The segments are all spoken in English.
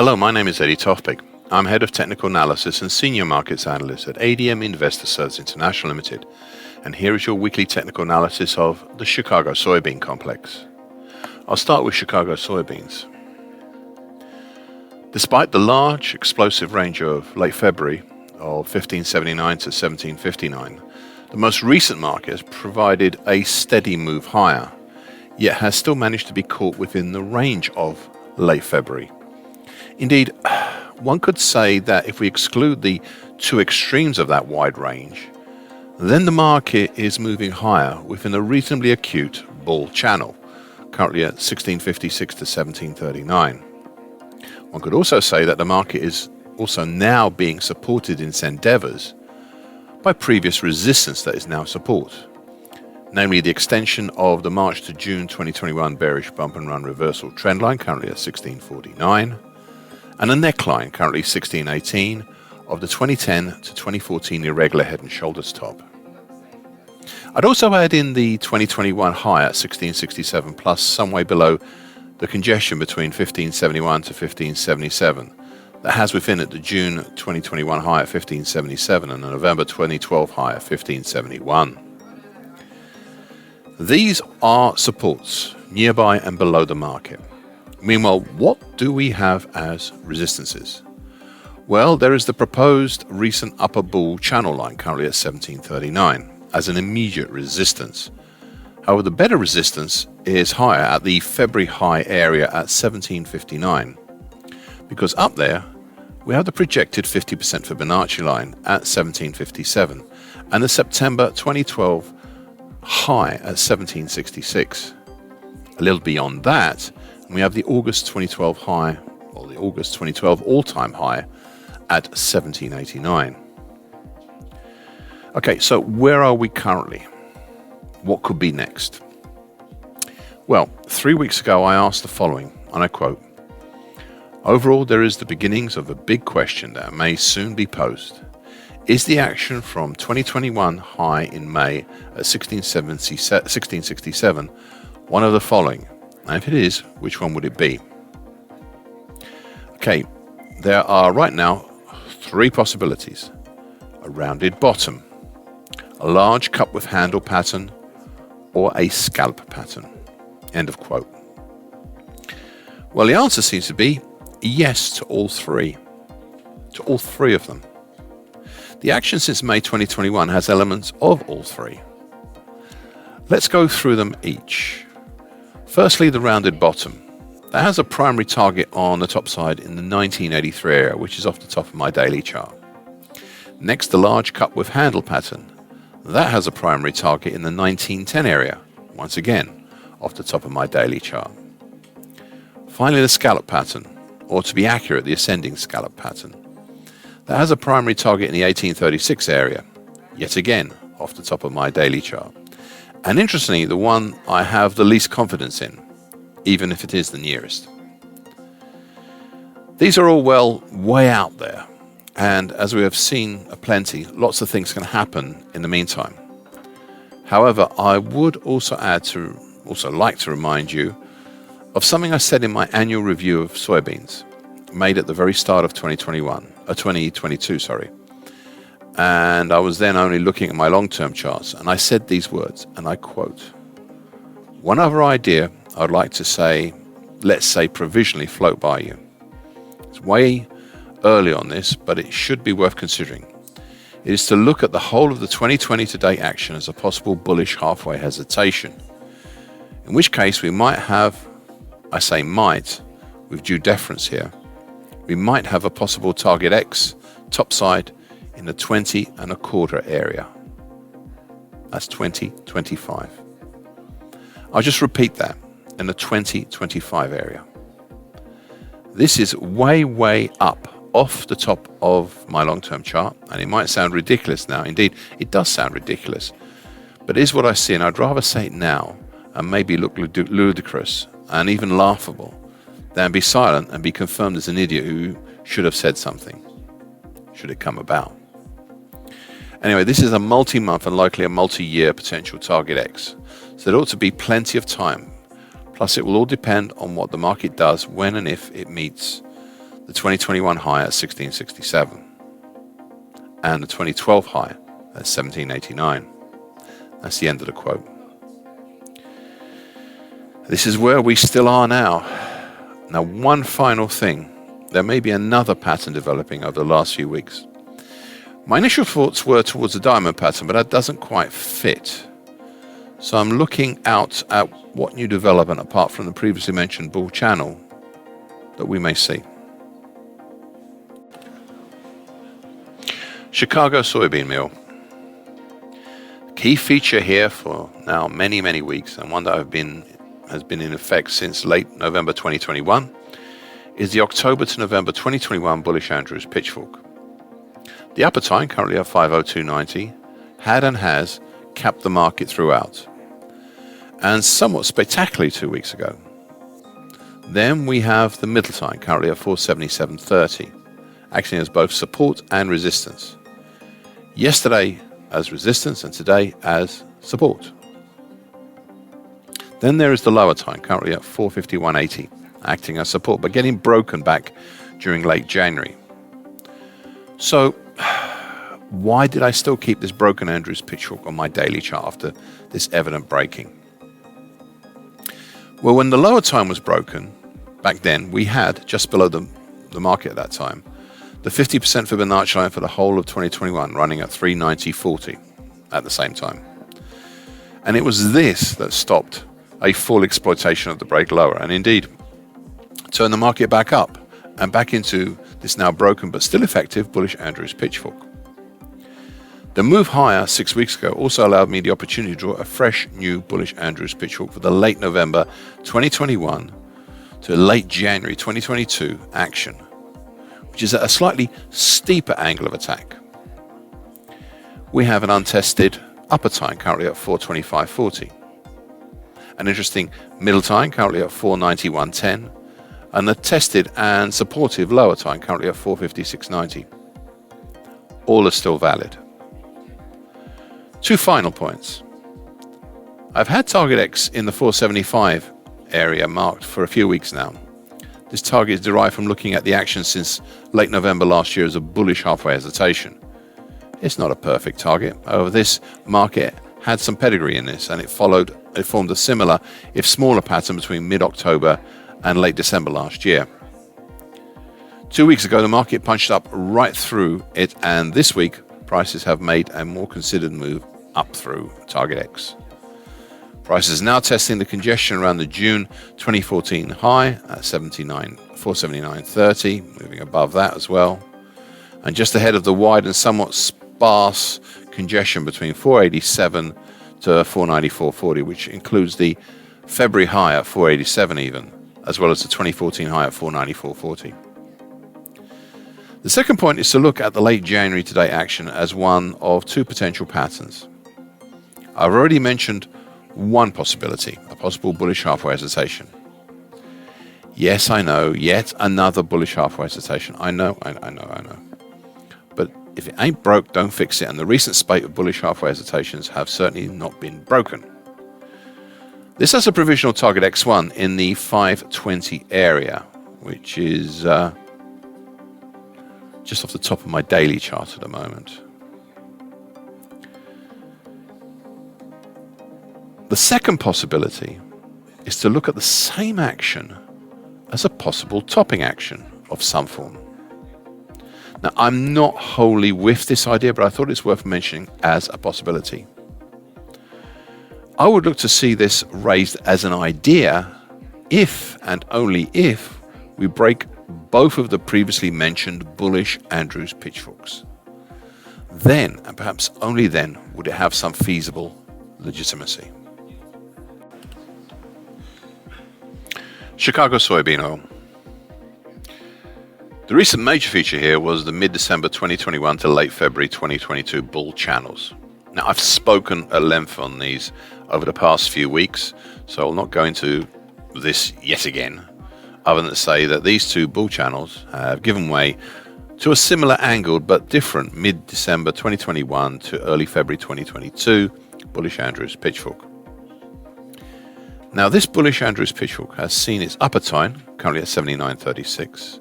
Hello, my name is Eddie Tofpik. I'm Head of Technical Analysis and Senior Markets Analyst at ADM Investor Services International Limited, and here is your weekly technical analysis of the Chicago soybean complex. I'll start with Chicago soybeans. Despite the large explosive range of late February of 1579 to 1759, the most recent market has provided a steady move higher, yet has still managed to be caught within the range of late February. Indeed, one could say that if we exclude the two extremes of that wide range, then the market is moving higher within a reasonably acute bull channel, currently at 1656 to 1739. One could also say that the market is also now being supported in its endeavors by previous resistance that is now support, namely the extension of the March to June 2021 bearish bump and run reversal trendline, currently at 1649, and a neckline, currently 1618, of the 2010 to 2014 irregular head and shoulders top. I'd also add in the 2021 high at 1667 plus, some way below the congestion between 1571 to 1577 that has within it the June 2021 high at 1577 and the November 2012 high at 1571. These are supports nearby and below the market. Meanwhile, what do we have as resistances? Well, there is the proposed recent upper bull channel line, currently at 1739, as an immediate resistance. However, the better resistance is higher at the February high area at 1759, because up there we have the projected 50% Fibonacci line at 1757 and the September 2012 high at 1766. A little beyond that, we have the August 2012 high, or the August 2012 all-time high at 1789. Okay, so where are we currently? What could be next? Well, 3 weeks ago I asked the following, and I quote, "Overall, there is the beginnings of a big question that may soon be posed. Is the action from 2021 high in May at 1667 one of the following? And if it is, which one would it be?" Okay, there are right now three possibilities. A rounded bottom, a large cup with handle pattern, or a scalp pattern. End of quote. Well, the answer seems to be yes to all three. To all three of them. The action since May 2021 has elements of all three. Let's go through them each. Firstly, the rounded bottom. That has a primary target on the top side in the 1983 area, which is off the top of my daily chart. Next, the large cup with handle pattern. That has a primary target in the 1910 area, once again, off the top of my daily chart. Finally, the scallop pattern, or to be accurate, the ascending scallop pattern. That has a primary target in the 1836 area, yet again, off the top of my daily chart. And interestingly, the one I have the least confidence in, even if it is the nearest. These are all way out there. And as we have seen plenty, lots of things can happen in the meantime. However, I would also like to remind you of something I said in my annual review of soybeans, made at the very start of 2022. And I was then only looking at my long-term charts, and I said these words, and I quote, "One other idea I'd like to say, let's say provisionally float by you. It's way early on this, but it should be worth considering. It is to look at the whole of the 2020 to date action as a possible bullish halfway hesitation. In which case we might have, I say might, with due deference here, we might have a possible target X topside in the 20.25 area. That's 2025. I'll just repeat that, in the 2025 area. This is way up off the top of my long-term chart, and it might sound ridiculous now. Indeed, it does sound ridiculous, but it is what I see, and I'd rather say it now and maybe look ludicrous and even laughable than be silent and be confirmed as an idiot who should have said something, should it come about. Anyway, this is a multi-month and likely a multi-year potential target X, so there ought to be plenty of time. Plus, it will all depend on what the market does when and if it meets the 2021 high at 1667, and the 2012 high at 1789. That's the end of the quote. This is where we still are now. Now, one final thing. There may be another pattern developing over the last few weeks. My initial thoughts were towards a diamond pattern, but that doesn't quite fit. So I'm looking out at what new development, apart from the previously mentioned bull channel, that we may see. Chicago soybean meal. Key feature here for now many weeks, and one that has been in effect since late November 2021, is the October to November 2021 bullish Andrews pitchfork. The upper time, currently at 502.90, had and has capped the market throughout, and somewhat spectacularly 2 weeks ago. Then we have the middle time, currently at 477.30, acting as both support and resistance. Yesterday as resistance and today as support. Then there is the lower time, currently at 451.80, acting as support, but getting broken back during late January. So, why did I still keep this broken Andrews pitchfork on my daily chart after this evident breaking? Well, when the lower time was broken, back then, we had, just below the market at that time, the 50% Fibonacci line for the whole of 2021 running at 390.40 at the same time. And it was this that stopped a full exploitation of the break lower, and indeed turned the market back up and back into this now broken but still effective bullish Andrews pitchfork. The move higher 6 weeks ago also allowed me the opportunity to draw a fresh new bullish Andrews pitchfork for the late November 2021 to late January 2022 action, which is at a slightly steeper angle of attack. We have an untested upper time currently at 425.40, an interesting middle time currently at 491.10, and a tested and supportive lower time currently at 456.90. All are still valid. Two final points. I've had target X in the 475 area marked for a few weeks now. This target is derived from looking at the action since late November last year as a bullish halfway hesitation. It's not a perfect target. However, this market had some pedigree in this, and it formed a similar, if smaller, pattern between mid-October and late December last year. 2 weeks ago, the market punched up right through it, and this week, prices have made a more considered move up through target X. Prices now testing the congestion around the June 2014 high at 479.30, moving above that as well, and just ahead of the wide and somewhat sparse congestion between 487 to 494.40, which includes the February high at 487 even, as well as the 2014 high at 494.40. The second point is to look at the late January to date action as one of two potential patterns. I've already mentioned one possibility, a possible bullish halfway hesitation. Yes, I know, yet another bullish halfway hesitation. I know. But if it ain't broke, don't fix it, and the recent spate of bullish halfway hesitations have certainly not been broken. This has a provisional target X1 in the 520 area, which is just off the top of my daily chart at the moment. The second possibility is to look at the same action as a possible topping action of some form. Now, I'm not wholly with this idea, but I thought it's worth mentioning as a possibility. I would look to see this raised as an idea if and only if we break both of the previously mentioned bullish Andrews pitchforks. Then, and perhaps only then, would it have some feasible legitimacy. Chicago soybean oil. The recent major feature here was the mid-December 2021 to late February 2022 bull channels. Now, I've spoken at length on these over the past few weeks, so I'll not go into this yet again, other than to say that these two bull channels have given way to a similar angled but different mid-December 2021 to early February 2022 bullish Andrews pitchfork. Now, this bullish Andrews pitchfork has seen its upper time, currently at 79.36,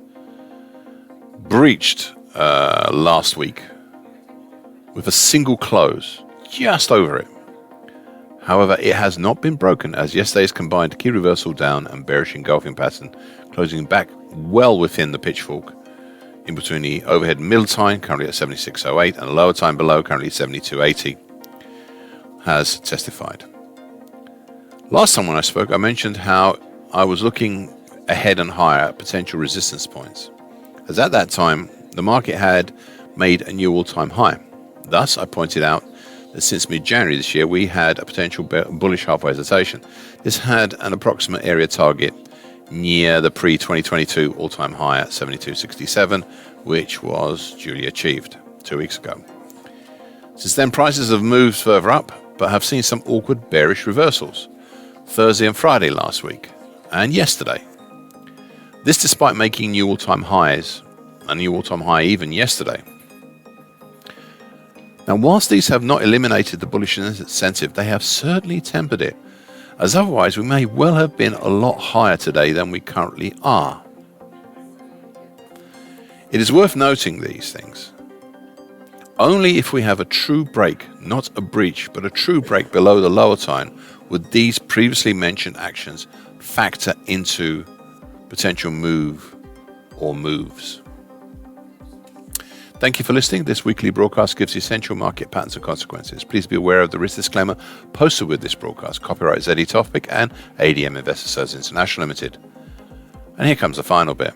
breached last week with a single close just over it. However, it has not been broken, as yesterday's combined key reversal down and bearish engulfing pattern, closing back well within the pitchfork in between the overhead middle time, currently at 76.08, and the lower time below, currently 72.80, has testified. Last time when I spoke, I mentioned how I was looking ahead and higher at potential resistance points, as at that time the market had made a new all-time high. Thus, I pointed out that since mid-January this year, we had a potential bullish halfway hesitation. This had an approximate area target near the pre-2022 all-time high at 72.67, which was duly achieved 2 weeks ago. Since then, prices have moved further up, but have seen some awkward bearish reversals Thursday and Friday last week, and yesterday. This despite making new all-time highs, a new all-time high even yesterday. Now, whilst these have not eliminated the bullish incentive, they have certainly tempered it, as otherwise we may well have been a lot higher today than we currently are. It is worth noting these things. Only if we have a true break, not a breach, but a true break below the lower time, would these previously mentioned actions factor into potential move or moves. Thank you for listening. This weekly broadcast gives essential market patterns and consequences. Please be aware of the risk disclaimer posted with this broadcast. Copyright ZD Tofpik and ADM Investor Services International Limited. And here comes the final bit.